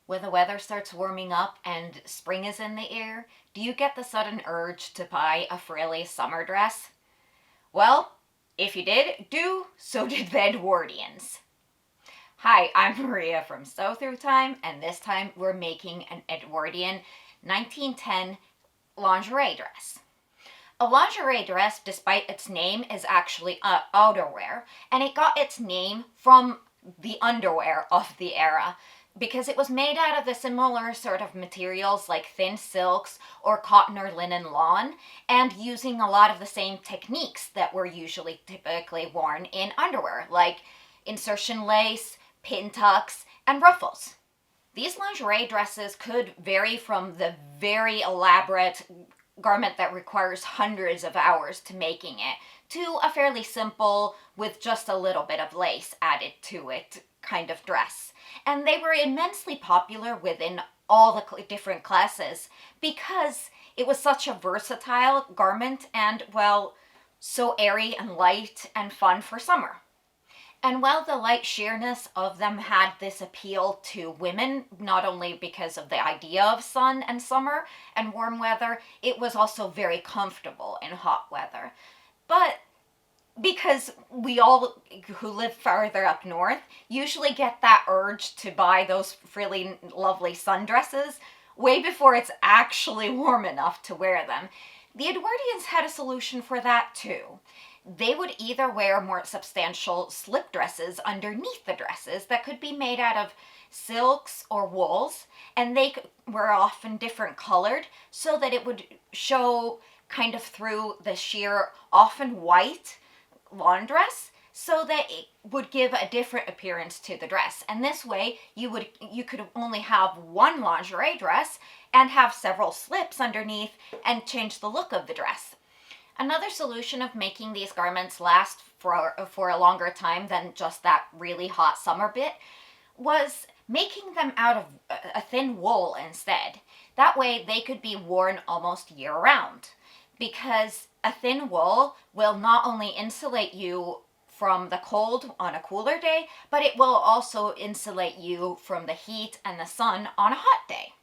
When the weather starts warming up and spring is in the air, do you get the sudden urge to buy a frilly summer dress? Well, if you did, so did the Edwardians. Hi, I'm Maria from Sew Through Time, and this time we're making an Edwardian 1910 lingerie dress. A lingerie dress, despite its name, is actually outerwear, and it got its name from the underwear of the era because it was made out of the similar sort of materials like thin silks or cotton or linen lawn, and using a lot of the same techniques that were usually typically worn in underwear, like insertion lace, pin tucks, and ruffles. These lingerie dresses could vary from the very elaborate garment that requires hundreds of hours to making it to a fairly simple, with just a little bit of lace added to it, kind of dress. And they were immensely popular within all the different classes because it was such a versatile garment and, well, so airy and light and fun for summer. And while the light sheerness of them had this appeal to women, not only because of the idea of sun and summer and warm weather, it was also very comfortable in hot weather. But because we all who live farther up north usually get that urge to buy those really lovely sundresses way before it's actually warm enough to wear them, the Edwardians had a solution for that too. They would either wear more substantial slip dresses underneath the dresses that could be made out of silks or wools, and they were often different colored so that it would show kind of through the sheer, often white lawn dress, so that it would give a different appearance to the dress. And this way you could only have one lingerie dress and have several slips underneath and change the look of the dress. Another solution of making these garments last for a longer time than just that really hot summer bit was making them out of a thin wool instead. That way they could be worn almost year round, because a thin wool will not only insulate you from the cold on a cooler day, but it will also insulate you from the heat and the sun on a hot day.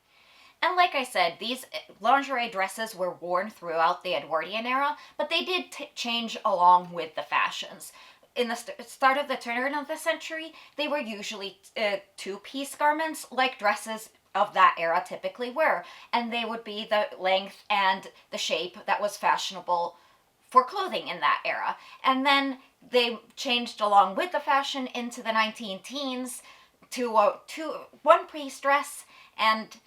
And like I said, these lingerie dresses were worn throughout the Edwardian era, but they did change along with the fashions. In the start of the turn of the century, they were usually two-piece garments like dresses of that era typically were, and they would be the length and the shape that was fashionable for clothing in that era. And then they changed along with the fashion into the 19 teens to a one-piece dress, and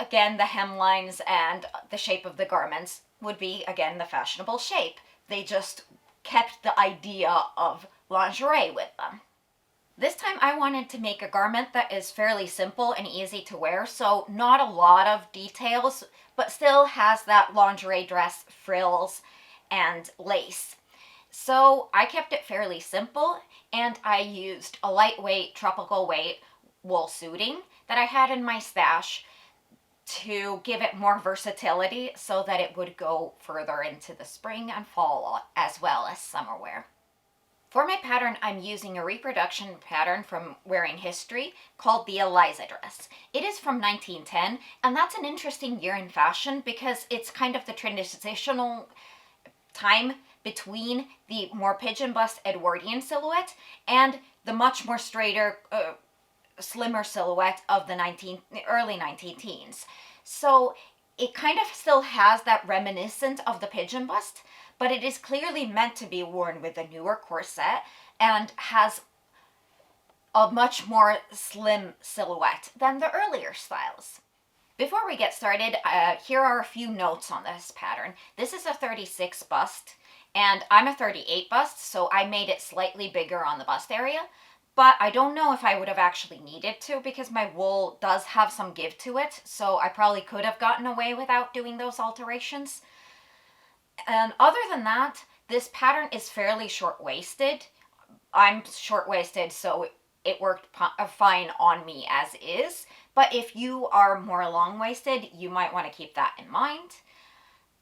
again, the hemlines and the shape of the garments would be, again, the fashionable shape. They just kept the idea of lingerie with them. This time I wanted to make a garment that is fairly simple and easy to wear, so not a lot of details, but still has that lingerie dress frills and lace. So I kept it fairly simple, and I used a lightweight, tropical weight wool suiting that I had in my stash to give it more versatility so that it would go further into the spring and fall as well as summer wear. For my pattern, I'm using a reproduction pattern from Wearing History called the Eliza dress. It is from 1910, and that's an interesting year in fashion because it's kind of the transitional time between the more pigeon bust Edwardian silhouette and the much more straighter, slimmer silhouette of the early 19 teens. So it kind of still has that reminiscent of the pigeon bust, but it is clearly meant to be worn with a newer corset and has a much more slim silhouette than the earlier styles. Before we get started, here are a few notes on this pattern. This is a 36 bust, and I'm a 38 bust, so I made it slightly bigger on the bust area. But I don't know if I would have actually needed to because my wool does have some give to it, so I probably could have gotten away without doing those alterations. And other than that, this pattern is fairly short-waisted. I'm short-waisted, so it worked fine on me as is. But if you are more long-waisted, you might want to keep that in mind.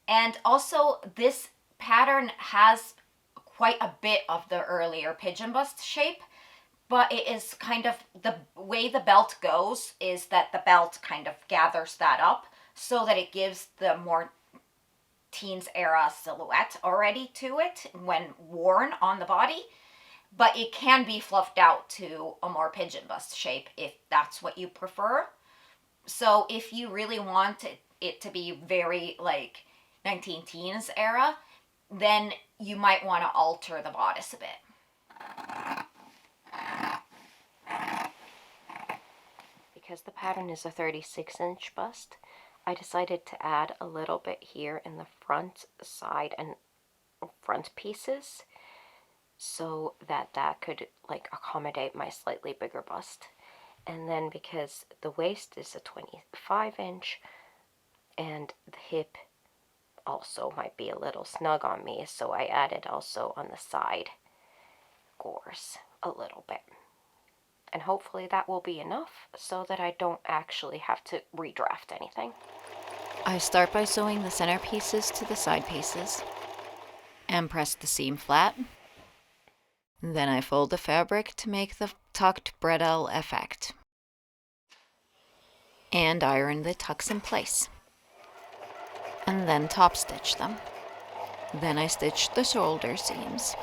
And also, this pattern has quite a bit of the earlier pigeon bust shape, but it is kind of the way the belt goes is that the belt kind of gathers that up so that it gives the more teens era silhouette already to it when worn on the body, but it can be fluffed out to a more pigeon bust shape if that's what you prefer. So if you really want it to be very like 19 teens era, then you might want to alter the bodice a bit. Because the pattern is a 36-inch bust, I decided to add a little bit here in the front side and front pieces so that that could like accommodate my slightly bigger bust. And then because the waist is a 25-inch and the hip also might be a little snug on me, so I added also on the side gores a little bit. And hopefully that will be enough so that I don't actually have to redraft anything. I start by sewing the center pieces to the side pieces and press the seam flat. Then I fold the fabric to make the tucked bretelle effect and iron the tucks in place, and then top stitch them. Then I stitch the shoulder seams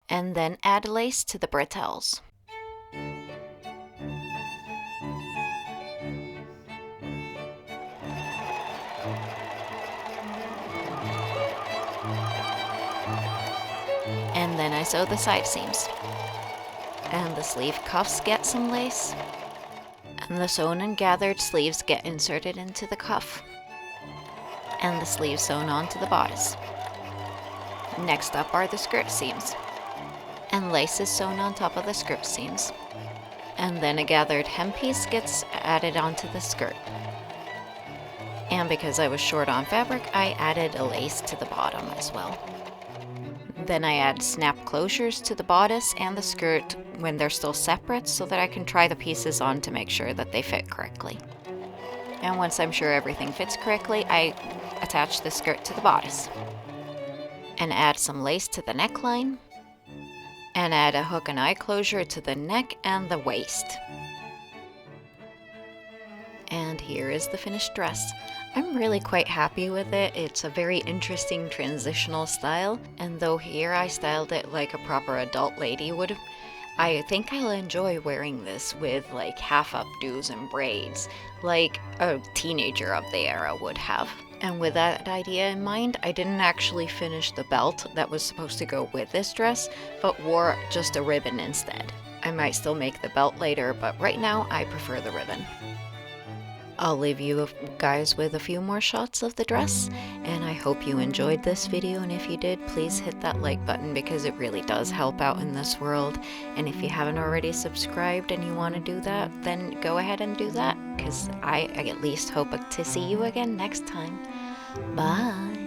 and then add lace to the bretelles. And then I sew the side seams. And the sleeve cuffs get some lace. And the sewn and gathered sleeves get inserted into the cuff. And the sleeves sewn onto the bodice. Next up are the skirt seams. And lace is sewn on top of the skirt seams. And then a gathered hem piece gets added onto the skirt. And because I was short on fabric, I added a lace to the bottom as well. Then I add snap closures to the bodice and the skirt when they're still separate so that I can try the pieces on to make sure that they fit correctly. And once I'm sure everything fits correctly, I attach the skirt to the bodice. And add some lace to the neckline. And add a hook and eye closure to the neck and the waist. And here is the finished dress. I'm really quite happy with it. It's a very interesting transitional style, and though here I styled it like a proper adult lady would, I think I'll enjoy wearing this with like half updos and braids, like a teenager of the era would have. And with that idea in mind, I didn't actually finish the belt that was supposed to go with this dress, but wore just a ribbon instead. I might still make the belt later, but right now I prefer the ribbon. I'll leave you guys with a few more shots of the dress, and I hope you enjoyed this video, and if you did, please hit that like button because it really does help out in this world. And if you haven't already subscribed and you want to do that, then go ahead and do that, because I at least hope to see you again next time. Bye!